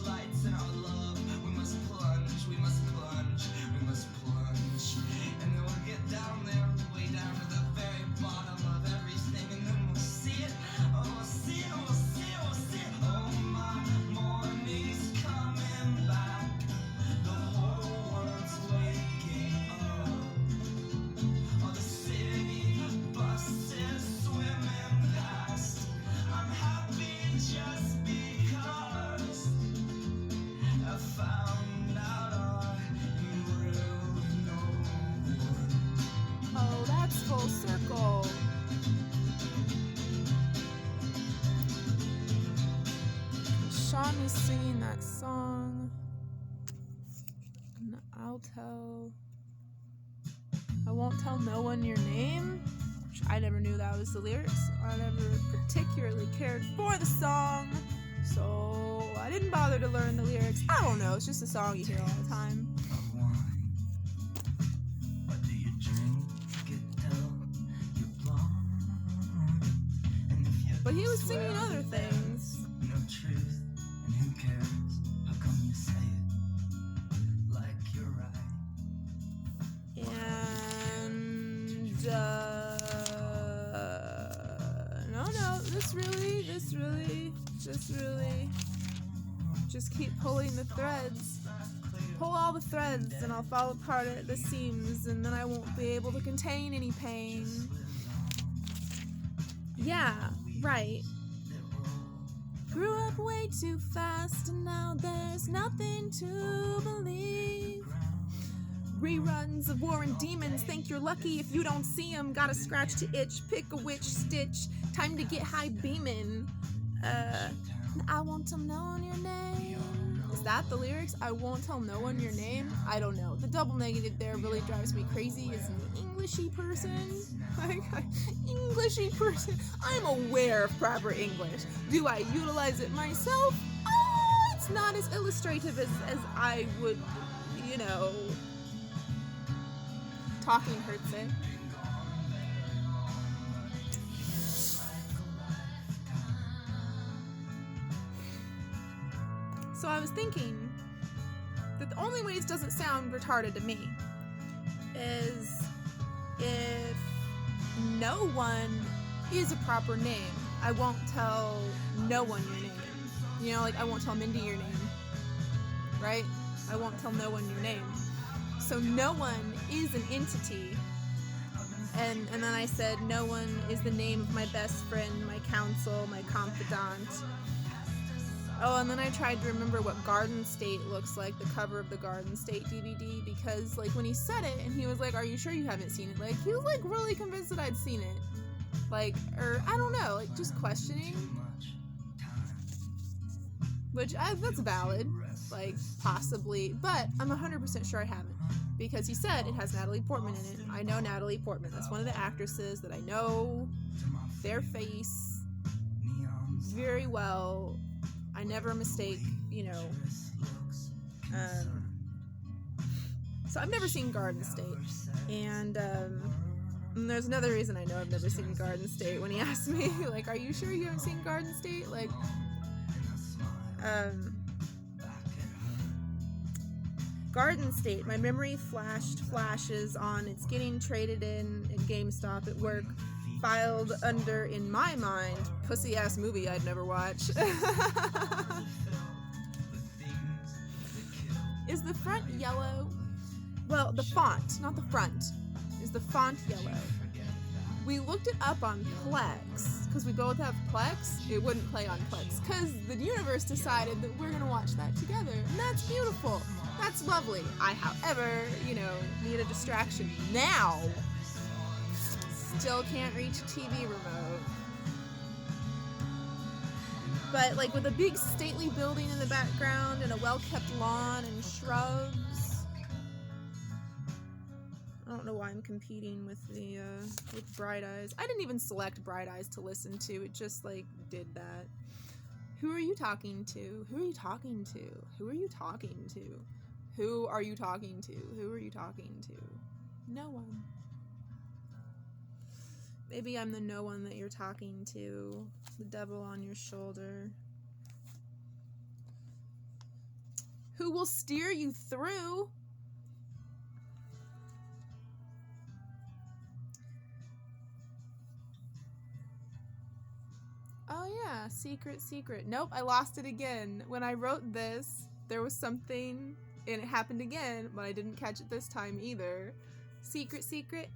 flashlights in our love. We must plunge, we must plunge, we must plunge. And then we'll get down there, way down to the very bottom of everything, and then we'll see it. Oh, we'll see it, we'll see it, we'll see it. Oh, my morning's coming back. The whole world's waking up. Oh, the city buses swimming past. I'm happy just because I found out I'm really no one. Oh, that's full circle. Sean is singing that song. And I won't tell no one your name. Which I never knew that was the lyrics. I never particularly cared for the song, so I didn't bother to learn the lyrics. I don't know, it's just a song you hear all the time. Of wine. What do you drink? Get till you're blonde. And if you But he was swear singing other things. no truth, and who cares? How come you say it like you're right? And no, this really, just keep pulling the threads. Pull all the threads and I'll fall apart at the seams, and then I won't be able to contain any pain. Yeah, right. Grew up way too fast and now there's nothing to believe. Reruns of War and Demons, think you're lucky if you don't see 'em. Got a scratch to itch, pick a witch, stitch. Time to get high beamin'. I won't tell no one your name. Is that the lyrics? I won't tell no one your name? I don't know. The double negative there really drives me crazy as an Englishy person. Englishy person. I'm aware of proper English. Do I utilize it myself? Oh, it's not as illustrative as I would, talking hurts it. So I was thinking that the only way this doesn't sound retarded to me is if no one is a proper name. I won't tell no one your name. Like I won't tell Mindy your name, right? I won't tell no one your name. So no one is an entity. And then I said no one is the name of my best friend, my counsel, my confidant. Oh, and then I tried to remember what Garden State looks like, the cover of the Garden State DVD, because, when he said it, and he was like, are you sure you haven't seen it? He was, really convinced that I'd seen it. Or, I don't know, just questioning. Which, that's valid, possibly, but I'm 100% sure I haven't. Because he said it has Natalie Portman in it. I know Natalie Portman. That's one of the actresses that I know their face very well. I never mistake, so I've never seen Garden State, and there's another reason I know I've never seen Garden State. When he asked me, are you sure you haven't seen Garden State? Garden State, my memory flashes on it's getting traded in at GameStop at work, filed under, in my mind, pussy-ass movie I'd never watch. Is the front yellow? Well, the font, not the front. Is the font yellow? We looked it up on Plex, because we both have Plex. It wouldn't play on Plex, because the universe decided that we're going to watch that together, and that's beautiful. That's lovely. I, however, need a distraction now. Still can't reach a TV remote. But, with a big stately building in the background and a well-kept lawn and shrubs. I don't know why I'm competing with with Bright Eyes. I didn't even select Bright Eyes to listen to. It just, did that. Who are you talking to? Who are you talking to? Who are you talking to? Who are you talking to? Who are you talking to? No one. Maybe I'm the no one that you're talking to. The devil on your shoulder. who will steer you through. Oh yeah, secret. Nope, I lost it again. When I wrote this, there was something and it happened again, but I didn't catch it this time either. Secret.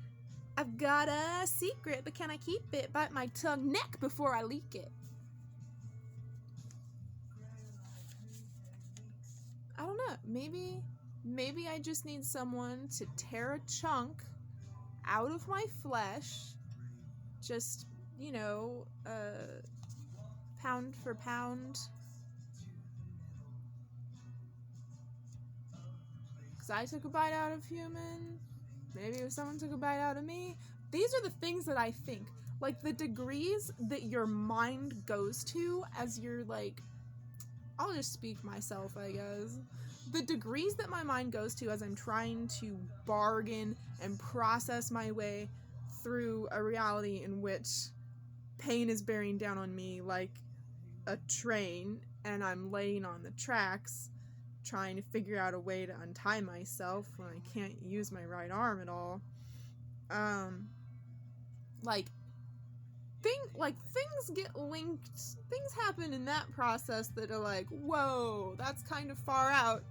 I've got a secret, but can I keep it? Bite my tongue neck before I leak it. I don't know. Maybe I just need someone to tear a chunk out of my flesh. Just, pound for pound. Because I took a bite out of human. Maybe if someone took a bite out of me. These are the things that I think. Like, the degrees that your mind goes to as you're, like... I'll just speak myself, I guess. The degrees that my mind goes to as I'm trying to bargain and process my way through a reality in which pain is bearing down on me like a train, and I'm laying on the tracks trying to figure out a way to untie myself when I can't use my right arm at all. Things get linked. Things happen in that process that are like, whoa, that's kind of far out.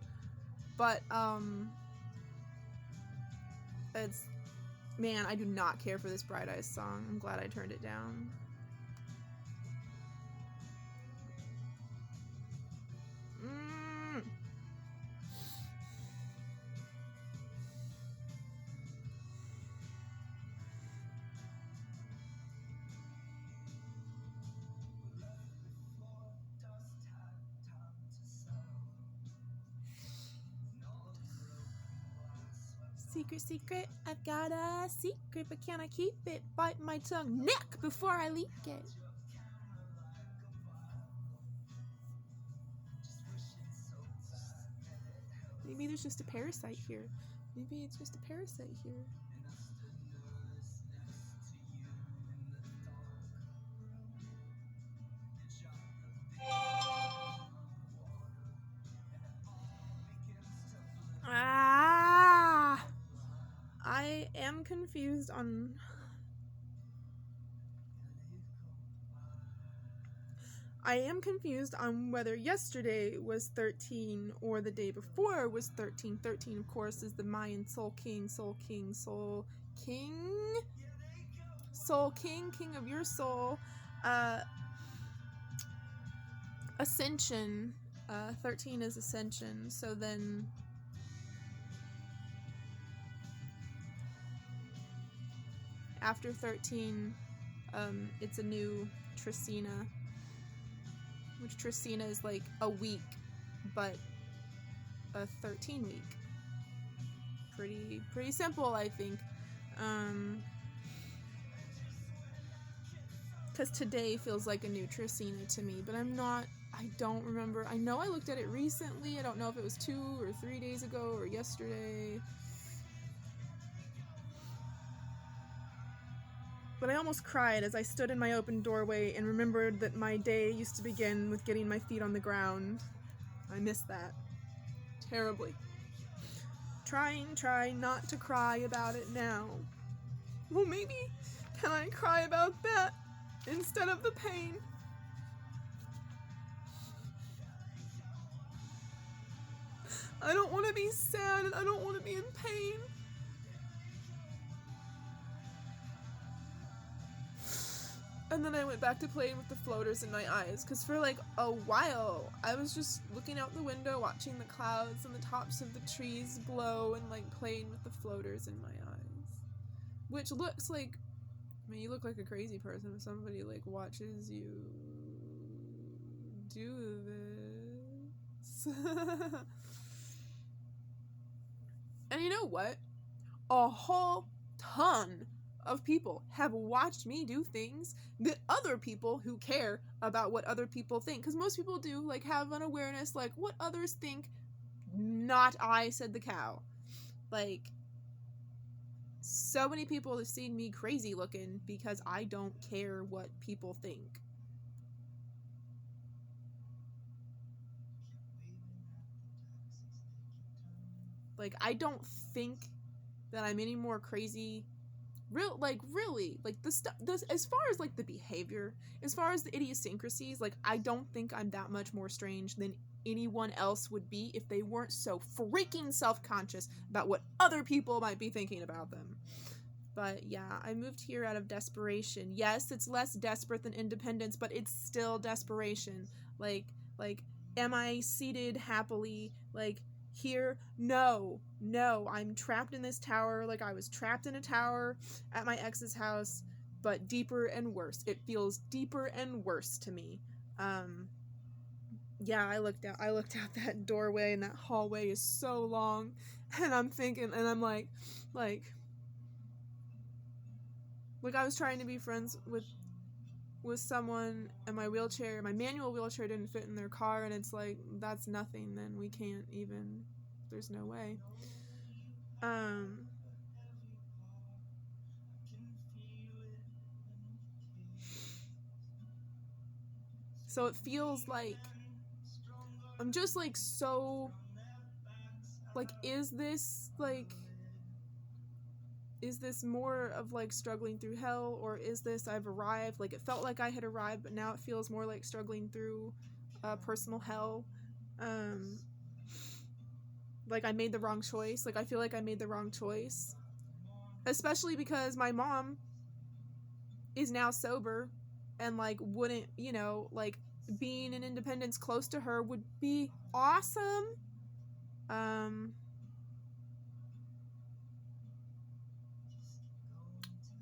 But, man, I do not care for this Bright Eyes song. I'm glad I turned it down. Secret, I've got a secret, but can I keep it? Bite my tongue neck before I leak it. Maybe there's just a parasite here. Maybe it's just a parasite here. I am confused on... whether yesterday was 13 or the day before was 13. 13, of course, is the Mayan Soul King, King of your soul. Ascension. 13 is Ascension, so then... After 13, it's a new Trisina. Which Trisina is like a week, but a 13 week. Pretty simple, I think. Because today feels like a new Trisina to me, but I don't remember. I know I looked at it recently. I don't know if it was 2 or 3 days ago or yesterday. But I almost cried as I stood in my open doorway and remembered that my day used to begin with getting my feet on the ground. I miss that. Terribly. Try not to cry about it now. Well, maybe can I cry about that instead of the pain? I don't want to be sad and I don't want to be in pain. And then I went back to playing with the floaters in my eyes, because for like a while, I was just looking out the window, watching the clouds and the tops of the trees blow and like playing with the floaters in my eyes. Which looks like, you look like a crazy person if somebody like watches you do this. And you know what? A whole ton of people have watched me do things that other people who care about what other people think, because most people do like have an awareness like what others think, not I, said the cow. Like, so many people have seen me crazy looking because I don't care what people think. Like, I don't think that I'm any more crazy. Really, like, the stuff, as far as, like, the behavior, as far as the idiosyncrasies, like, I don't think I'm that much more strange than anyone else would be if they weren't so freaking self-conscious about what other people might be thinking about them. But yeah, I moved here out of desperation. Yes, it's less desperate than independence, but it's still desperation. Like, am I seated happily, like, here? No, I'm trapped in this tower. Like, I was trapped in a tower at my ex's house, but deeper and worse. It feels deeper and worse to me. Yeah, I looked out that doorway, and that hallway is so long, and I'm thinking, and I'm like I was trying to be friends with someone, and my manual wheelchair didn't fit in their car, and it's like, that's nothing, then we can't even, there's no way. So it feels like I'm just like, so, like, is this more of like struggling through hell, or is this I've arrived? Like, it felt like I had arrived, but now it feels more like struggling through personal hell. Like, I made the wrong choice. Like, I feel like I made the wrong choice, especially because my mom is now sober, and like, wouldn't, like, being in independence close to her would be awesome.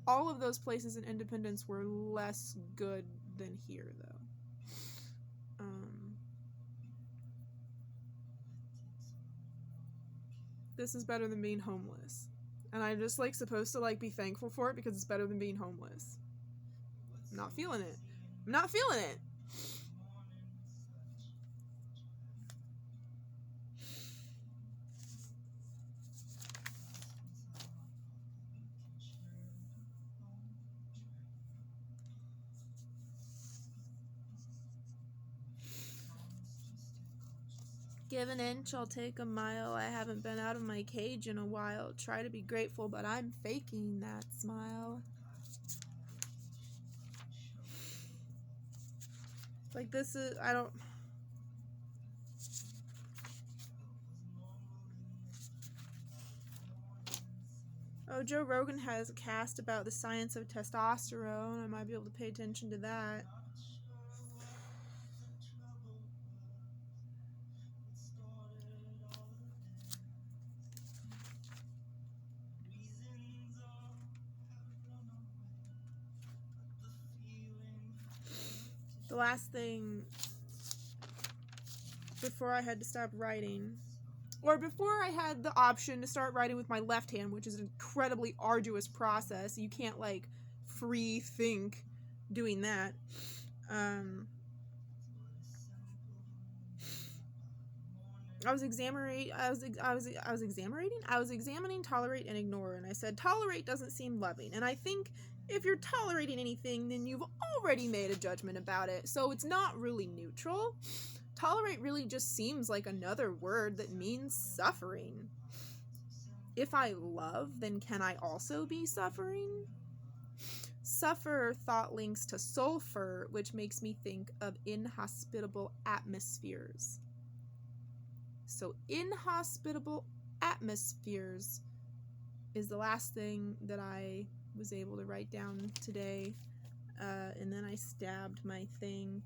All of those places in independence were less good than here, though. This is better than being homeless, and I'm just like supposed to like be thankful for it because it's better than being homeless. I'm not feeling it. Give an inch, I'll take a mile. I haven't been out of my cage in a while. Try to be grateful, but I'm faking that smile. Like, this is, I don't... Oh, Joe Rogan has a cast about the science of testosterone. I might be able to pay attention to that. The last thing before I had to stop writing, or before I had the option to start writing with my left hand, which is an incredibly arduous process. You can't like free think doing that. I was examining, tolerate, and ignore, and I said tolerate doesn't seem loving, and I think if you're tolerating anything, then you've already made a judgment about it, so it's not really neutral. Tolerate really just seems like another word that means suffering. If I love, then can I also be suffering? Suffer thought links to sulfur, which makes me think of inhospitable atmospheres. So inhospitable atmospheres is the last thing that I was able to write down today. And then I stabbed my thing.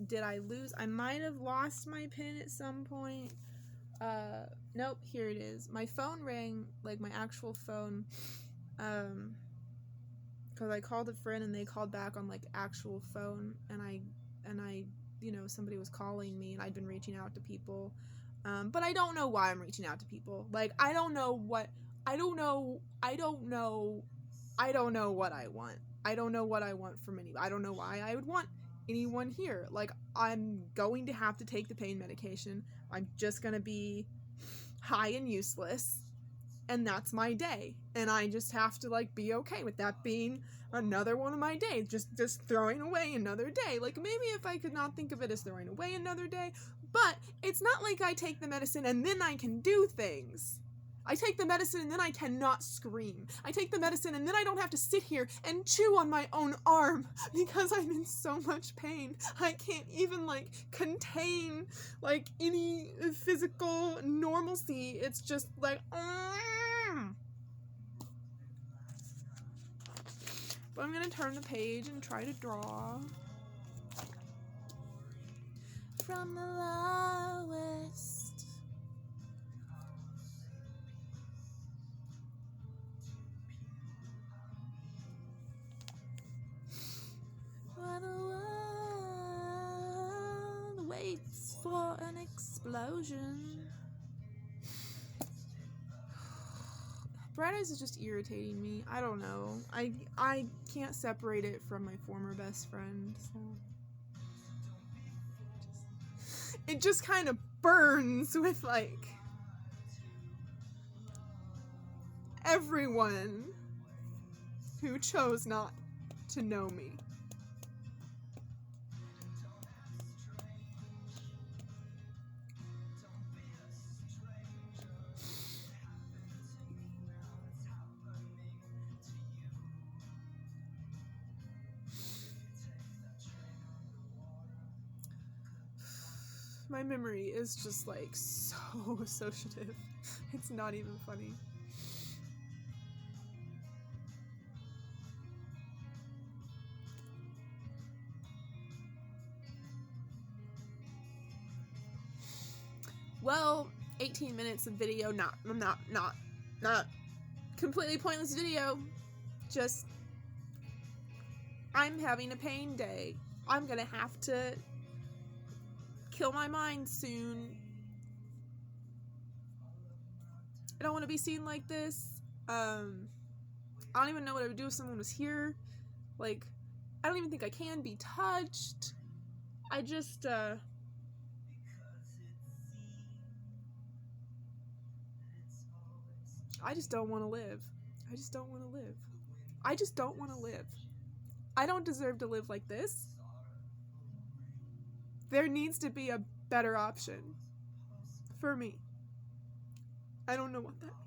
Did I lose? I might have lost my pen at some point. Nope, here it is. My phone rang, like my actual phone, because I called a friend and they called back on like actual phone, and I somebody was calling me, and I'd been reaching out to people, but I don't know why I'm reaching out to people. Like, I don't know what I want. I don't know what I want from anybody. I don't know why I would want anyone here. Like, I'm going to have to take the pain medication. I'm just gonna be high and useless, and that's my day, and I just have to like be okay with that being another one of my days, just throwing away another day. Like, maybe if I could not think of it as throwing away another day, But it's not like I take the medicine and then I can do things. I take the medicine and then I cannot scream. I take the medicine and then I don't have to sit here and chew on my own arm because I'm in so much pain. I can't even contain any physical normalcy. It's just like, But I'm gonna turn the page and try to draw. From the lowest. While the world waits for an explosion. Bright Eyes is just irritating me. I don't know. I can't separate it from my former best friend, so it just kind of burns with everyone who chose not to know me. My memory is just so associative. It's not even funny. Well, 18 minutes of video, not completely pointless video. Just, I'm having a pain day. I'm gonna have to kill my mind soon. I don't want to be seen like this. I don't even know what I would do if someone was here. I don't even think I can be touched. I just don't want to live. I just don't want to live. I just don't want to live. I don't deserve to live like this. There needs to be a better option for me. I don't know what that means.